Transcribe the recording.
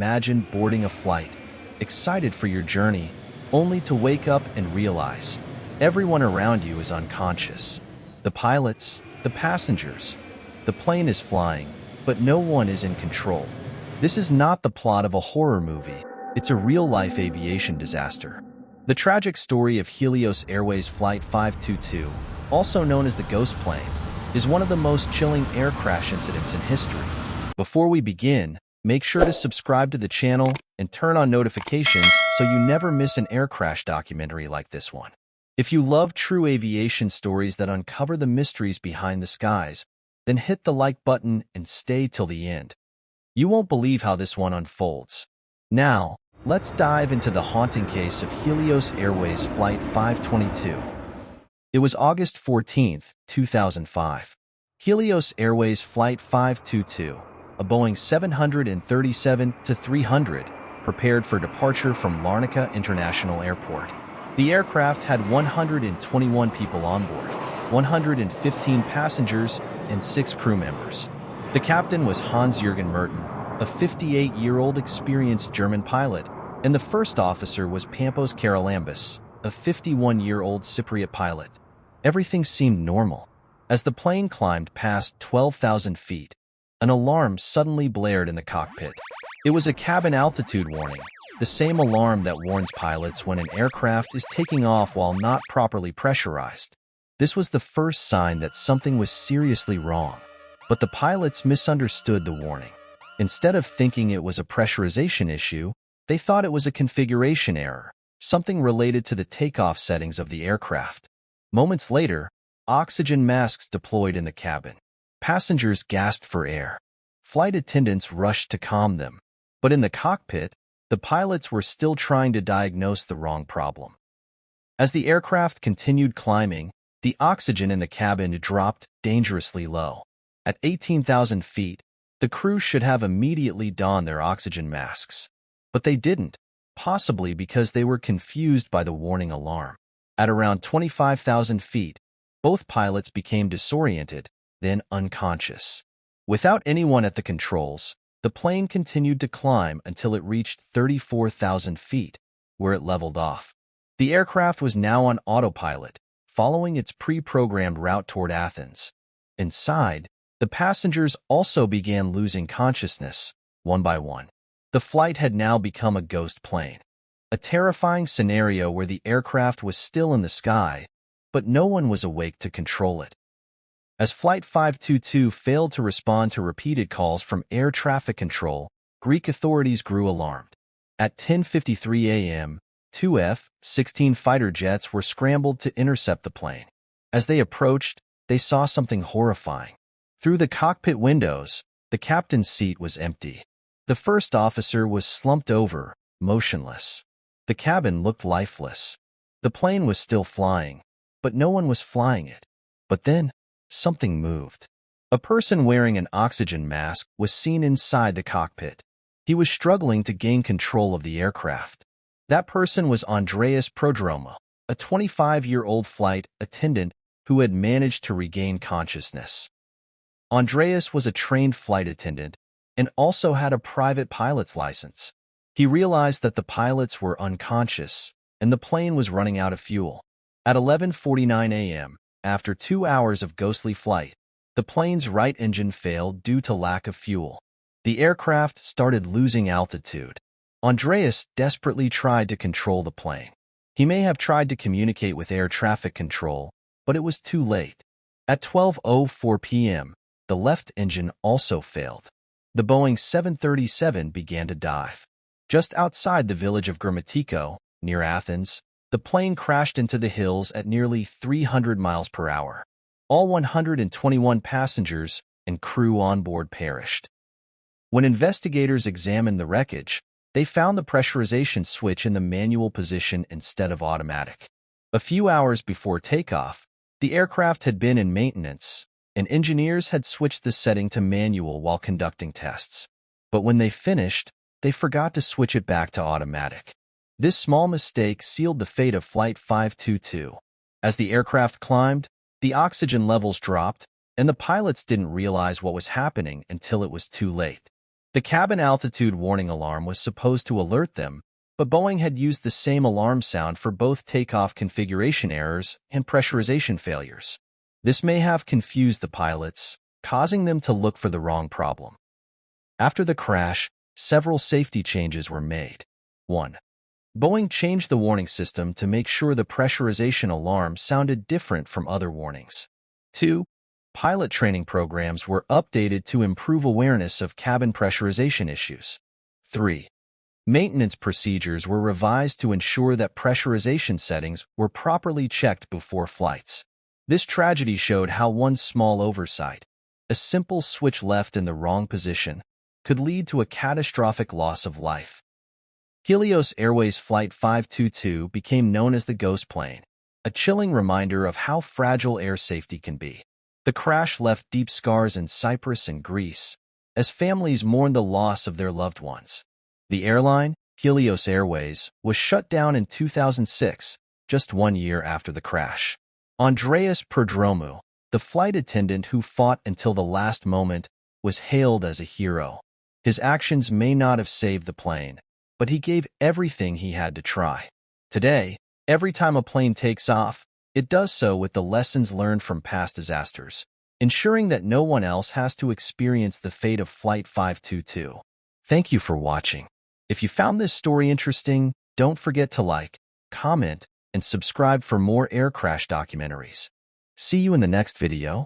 imagine boarding a flight, excited for your journey, only to wake up and realize everyone around you is unconscious. The pilots, the passengers. The plane is flying, but no one is in control. This is not the plot of a horror movie. It's a real-life aviation disaster. The tragic story of Helios Airways Flight 522, also known as the ghost plane, is one of the most chilling air crash incidents in history. Before we begin, make sure to subscribe to the channel and turn on notifications so you never miss an air crash documentary like this one. If you love true aviation stories that uncover the mysteries behind the skies, then hit the like button and stay till the end. You won't believe how this one unfolds. Now, let's dive into the haunting case of Helios Airways Flight 522. It was August 14, 2005. Helios Airways Flight 522, a Boeing 737-300, prepared for departure from Larnaca International Airport. The aircraft had 121 people on board, 115 passengers, and 6 crew members. The captain was Hans-Jürgen Merten, a 58-year-old experienced German pilot, and the first officer was Pampos Karalambis, a 51-year-old Cypriot pilot. Everything seemed normal. As the plane climbed past 12,000 feet, an alarm suddenly blared in the cockpit. It was a cabin altitude warning, the same alarm that warns pilots when an aircraft is taking off while not properly pressurized. This was the first sign that something was seriously wrong, but the pilots misunderstood the warning. Instead of thinking it was a pressurization issue, they thought it was a configuration error, something related to the takeoff settings of the aircraft. Moments later, oxygen masks deployed in the cabin. Passengers gasped for air. Flight attendants rushed to calm them. But in the cockpit, the pilots were still trying to diagnose the wrong problem. As the aircraft continued climbing, the oxygen in the cabin dropped dangerously low. At 18,000 feet, the crew should have immediately donned their oxygen masks. But they didn't, possibly because they were confused by the warning alarm. At around 25,000 feet, both pilots became disoriented, then unconscious. Without anyone at the controls, the plane continued to climb until it reached 34,000 feet, where it leveled off. The aircraft was now on autopilot, following its pre-programmed route toward Athens. Inside, the passengers also began losing consciousness, one by one. The flight had now become a ghost plane. A terrifying scenario where the aircraft was still in the sky, but no one was awake to control it. As Flight 522 failed to respond to repeated calls from air traffic control, Greek authorities grew alarmed. At 10:53 a.m., two F-16 fighter jets were scrambled to intercept the plane. As they approached, they saw something horrifying. Through the cockpit windows, the captain's seat was empty. The first officer was slumped over, motionless. The cabin looked lifeless. The plane was still flying, but no one was flying it. But then, something moved. A person wearing an oxygen mask was seen inside the cockpit. He was struggling to gain control of the aircraft. That person was Andreas Prodromou, a 25-year-old flight attendant who had managed to regain consciousness. Andreas was a trained flight attendant and also had a private pilot's license. He realized that the pilots were unconscious and the plane was running out of fuel. At 11:49 a.m., after 2 hours of ghostly flight, the plane's right engine failed due to lack of fuel. The aircraft started losing altitude. Andreas desperately tried to control the plane. He may have tried to communicate with air traffic control, but it was too late. At 12:04 p.m., the left engine also failed. The Boeing 737 began to dive. Just outside the village of Gramatiko, near Athens, the plane crashed into the hills at nearly 300 miles per hour. All 121 passengers and crew on board perished. When investigators examined the wreckage, they found the pressurization switch in the manual position instead of automatic. A few hours before takeoff, the aircraft had been in maintenance, and engineers had switched the setting to manual while conducting tests. But when they finished, they forgot to switch it back to automatic. This small mistake sealed the fate of Flight 522. As the aircraft climbed, the oxygen levels dropped, and the pilots didn't realize what was happening until it was too late. The cabin altitude warning alarm was supposed to alert them, but Boeing had used the same alarm sound for both takeoff configuration errors and pressurization failures. This may have confused the pilots, causing them to look for the wrong problem. After the crash, several safety changes were made. 1. Boeing changed the warning system to make sure the pressurization alarm sounded different from other warnings. 2. Pilot training programs were updated to improve awareness of cabin pressurization issues. 3. Maintenance procedures were revised to ensure that pressurization settings were properly checked before flights. This tragedy showed how one small oversight, a simple switch left in the wrong position, could lead to a catastrophic loss of life. Helios Airways Flight 522 became known as the ghost plane, a chilling reminder of how fragile air safety can be. The crash left deep scars in Cyprus and Greece, as families mourned the loss of their loved ones. The airline, Helios Airways, was shut down in 2006, just 1 year after the crash. Andreas Perdromou, the flight attendant who fought until the last moment, was hailed as a hero. His actions may not have saved the plane, but he gave everything he had to try. Today, every time a plane takes off, it does so with the lessons learned from past disasters, ensuring that no one else has to experience the fate of Flight 522. Thank you for watching. If you found this story interesting, don't forget to like, comment, and subscribe for more air crash documentaries. See you in the next video.